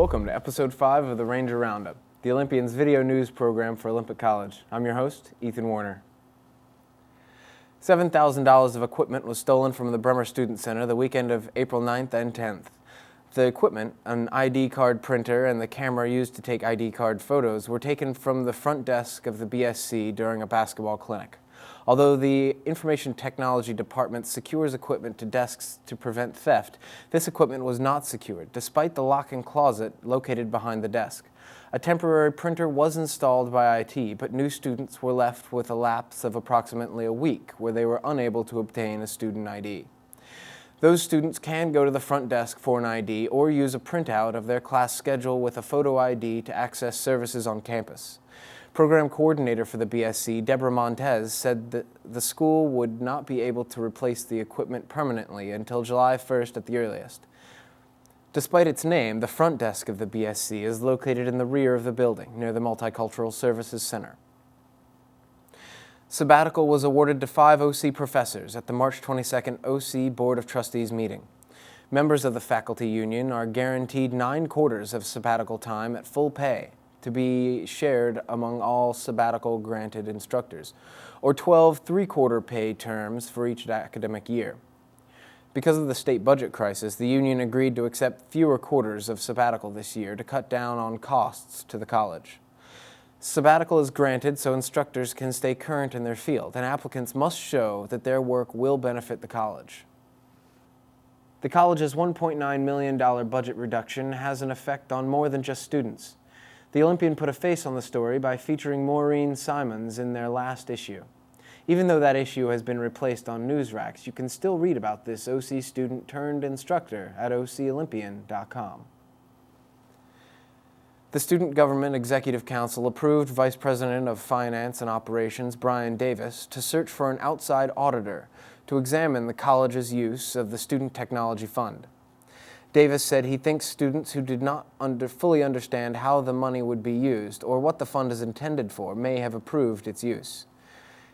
Welcome to Episode 5 of the Ranger Roundup, the Olympians video news program for Olympic College. I'm your host, Ethan Warner. $7,000 of equipment was stolen from the Bremer Student Center the weekend of April 9th and 10th. The equipment, an ID card printer and the camera used to take ID card photos, were taken from the front desk of the BSC during a basketball clinic. Although the Information Technology Department secures equipment to desks to prevent theft, this equipment was not secured, despite the lock-in closet located behind the desk. A temporary printer was installed by IT, but new students were left with a lapse of approximately a week where they were unable to obtain a student ID. Those students can go to the front desk for an ID or use a printout of their class schedule with a photo ID to access services on campus. Program coordinator for the BSC, Deborah Montez, said that the school would not be able to replace the equipment permanently until July 1st at the earliest. Despite its name, the front desk of the BSC is located in the rear of the building, near the Multicultural Services Center. Sabbatical was awarded to 5 OC professors at the March 22nd OC Board of Trustees meeting. Members of the faculty union are guaranteed 9 quarters of sabbatical time at full pay, to be shared among all sabbatical granted instructors, or 12 three-quarter pay terms for each academic year. Because of the state budget crisis, the union agreed to accept fewer quarters of sabbatical this year to cut down on costs to the college. Sabbatical is granted so instructors can stay current in their field, and applicants must show that their work will benefit the college. The college's $1.9 million budget reduction has an effect on more than just students. The Olympian put a face on the story by featuring Maureen Simons in their last issue. Even though that issue has been replaced on news racks, you can still read about this OC student turned instructor at OCOlympian.com. The Student Government Executive Council approved Vice President of Finance and Operations Brian Davis to search for an outside auditor to examine the college's use of the Student Technology Fund. Davis said he thinks students who did not fully understand how the money would be used or what the fund is intended for may have approved its use.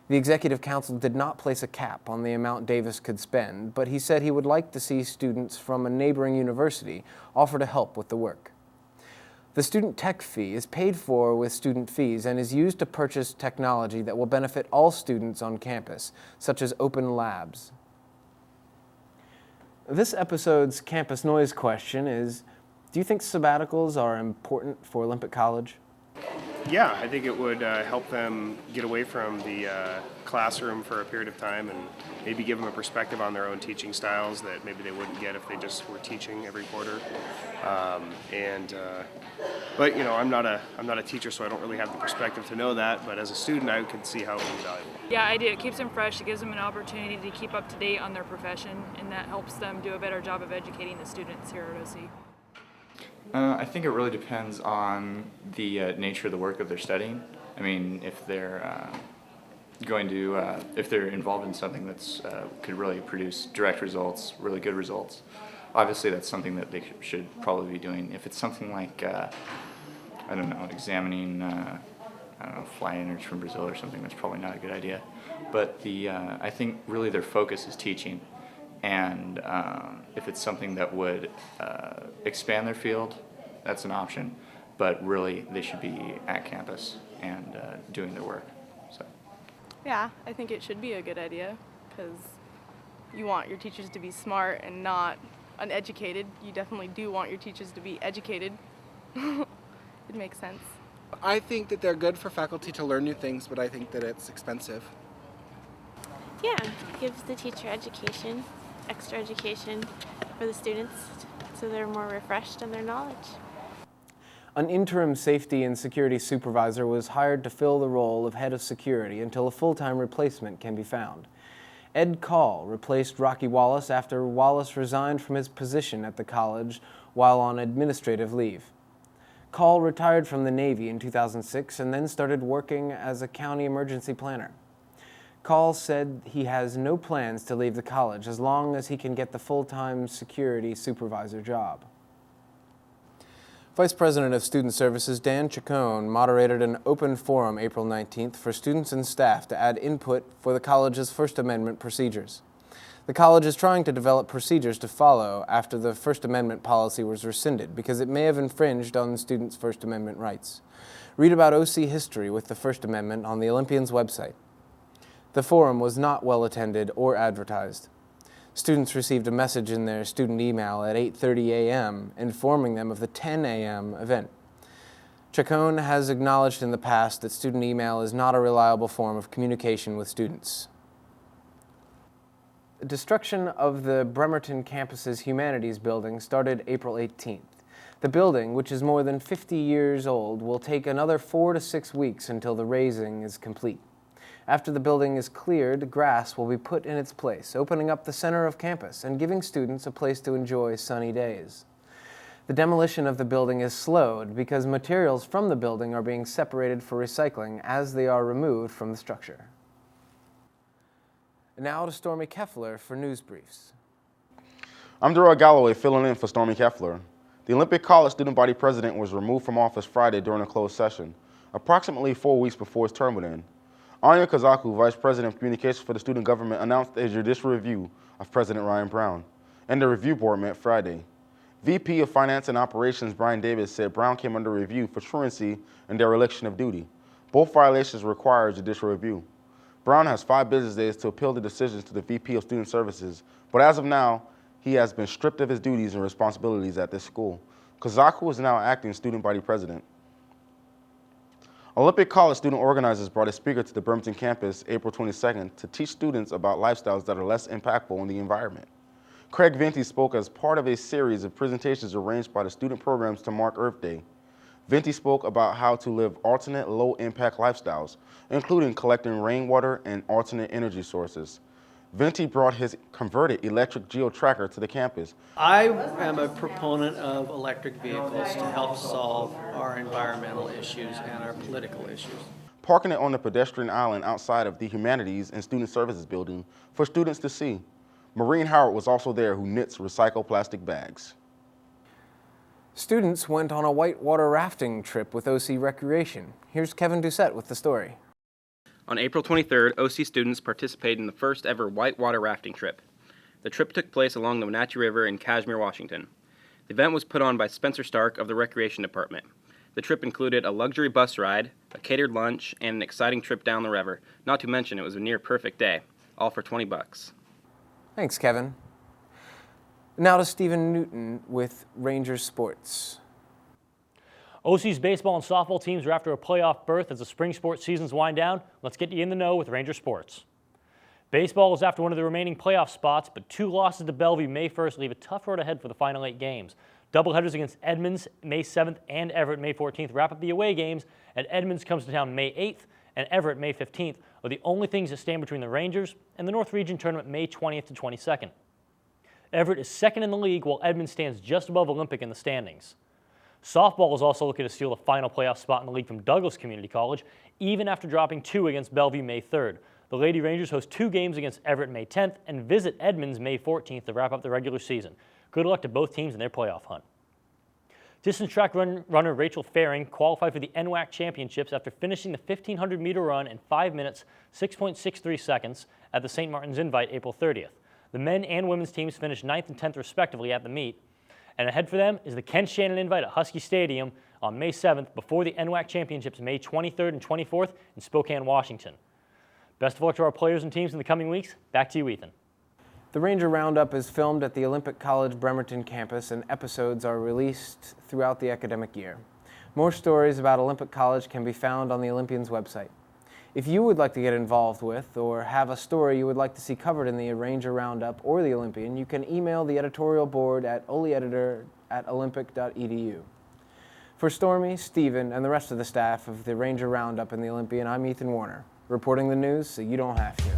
The Executive Council did not place a cap on the amount Davis could spend, but he said he would like to see students from a neighboring university offer to help with the work. The student tech fee is paid for with student fees and is used to purchase technology that will benefit all students on campus, such as open labs. This episode's campus noise question is, do you think sabbaticals are important for Olympic College? Yeah, I think it would help them get away from the classroom for a period of time and maybe give them a perspective on their own teaching styles that maybe they wouldn't get if they just were teaching every quarter. But you know, I'm not a teacher, so I don't really have the perspective to know that. But as a student, I could see how it would be valuable. Yeah, I do. It keeps them fresh. It gives them an opportunity to keep up to date on their profession, and that helps them do a better job of educating the students here at OC. I think it really depends on the nature of the work that they're studying. I mean, if they're if they're involved in something that's could really produce direct results, really good results, obviously that's something that they should probably be doing. If it's something like, I don't know, examining, fly innards from Brazil or something, that's probably not a good idea. But I think really their focus is teaching. And if it's something that would expand their field, that's an option. But really, they should be at campus and doing their work. So. Yeah, I think it should be a good idea because you want your teachers to be smart and not uneducated. You definitely do want your teachers to be educated. It makes sense. I think that they're good for faculty to learn new things, but I think that it's expensive. Yeah, it gives the teacher education, extra education for the students so they're more refreshed in their knowledge. An interim safety and security supervisor was hired to fill the role of head of security until a full-time replacement can be found. Ed Call replaced Rocky Wallace after Wallace resigned from his position at the college while on administrative leave. Call retired from the Navy in 2006 and then started working as a county emergency planner. Call said he has no plans to leave the college as long as he can get the full-time security supervisor job. Vice President of Student Services Dan Chacon moderated an open forum April 19th for students and staff to add input for the college's First Amendment procedures. The college is trying to develop procedures to follow after the First Amendment policy was rescinded because it may have infringed on students' First Amendment rights. Read about OC history with the First Amendment on the Olympians' website. The forum was not well attended or advertised. Students received a message in their student email at 8:30 a.m. informing them of the 10 a.m. event. Chacon has acknowledged in the past that student email is not a reliable form of communication with students. The destruction of the Bremerton campus's humanities building started April 18th. The building, which is more than 50 years old, will take another 4 to 6 weeks until the raising is complete. After the building is cleared, grass will be put in its place, opening up the center of campus and giving students a place to enjoy sunny days. The demolition of the building is slowed because materials from the building are being separated for recycling as they are removed from the structure. Now to Stormy Keffler for news briefs. I'm Darrell Galloway filling in for Stormy Keffler. The Olympic College student body president was removed from office Friday during a closed session, approximately 4 weeks before his term would end. Anya Kazaku, vice president of communications for the student government, announced a judicial review of President Ryan Brown, and the review board met Friday. VP of Finance and Operations Brian Davis said Brown came under review for truancy and dereliction of duty. Both violations require judicial review. Brown has 5 business days to appeal the decisions to the VP of Student Services, but as of now, he has been stripped of his duties and responsibilities at this school. Kazaku is now acting student body president. Olympic College student organizers brought a speaker to the Bremerton campus April 22nd to teach students about lifestyles that are less impactful on the environment. Craig Venti spoke as part of a series of presentations arranged by the student programs to mark Earth Day. Venti spoke about how to live alternate low-impact lifestyles, including collecting rainwater and alternate energy sources. Venti brought his converted electric geo-tracker to the campus. I am a proponent of electric vehicles to help solve our environmental issues and our political issues. Parking it on the pedestrian island outside of the Humanities and Student Services building for students to see. Maureen Howard was also there, who knits recycled plastic bags. Students went on a whitewater rafting trip with OC Recreation. Here's Kevin Doucette with the story. On April 23rd, OC students participated in the first ever whitewater rafting trip. The trip took place along the Wenatchee River in Kashmir, Washington. The event was put on by Spencer Stark of the Recreation Department. The trip included a luxury bus ride, a catered lunch, and an exciting trip down the river. Not to mention it was a near perfect day, all for $20. Thanks, Kevin. Now to Stephen Newton with Rangers Sports. OC's baseball and softball teams are after a playoff berth as the spring sports seasons wind down. Let's get you in the know with Ranger Sports. Baseball is after one of the remaining playoff spots, but 2 losses to Bellevue May 1st leave a tough road ahead for the final 8 games. Doubleheaders against Edmonds May 7th and Everett May 14th wrap up the away games, and Edmonds comes to town May 8th and Everett May 15th are the only things that stand between the Rangers and the North Region Tournament May 20th to 22nd. Everett is second in the league, while Edmonds stands just above Olympic in the standings. Softball is also looking to steal the final playoff spot in the league from Douglas Community College, even after dropping 2 against Bellevue May 3rd. The Lady Rangers host 2 games against Everett May 10th and visit Edmonds May 14th to wrap up the regular season. Good luck to both teams in their playoff hunt. Distance track runner Rachel Faring qualified for the NWAC Championships after finishing the 1,500-meter run in 5 minutes, 6.63 seconds at the St. Martin's Invite April 30th. The men and women's teams finished 9th and 10th respectively at the meet. And ahead for them is the Ken Shannon Invite at Husky Stadium on May 7th before the NWAC Championships May 23rd and 24th in Spokane, Washington. Best of luck to our players and teams in the coming weeks. Back to you, Ethan. The Ranger Roundup is filmed at the Olympic College Bremerton campus, and episodes are released throughout the academic year. More stories about Olympic College can be found on the Olympians website. If you would like to get involved with or have a story you would like to see covered in the Ranger Roundup or the Olympian, you can email the editorial board at oleeditor@olympic.edu. For Stormy, Stephen, and the rest of the staff of the Ranger Roundup and the Olympian, I'm Ethan Warner, reporting the news so you don't have to.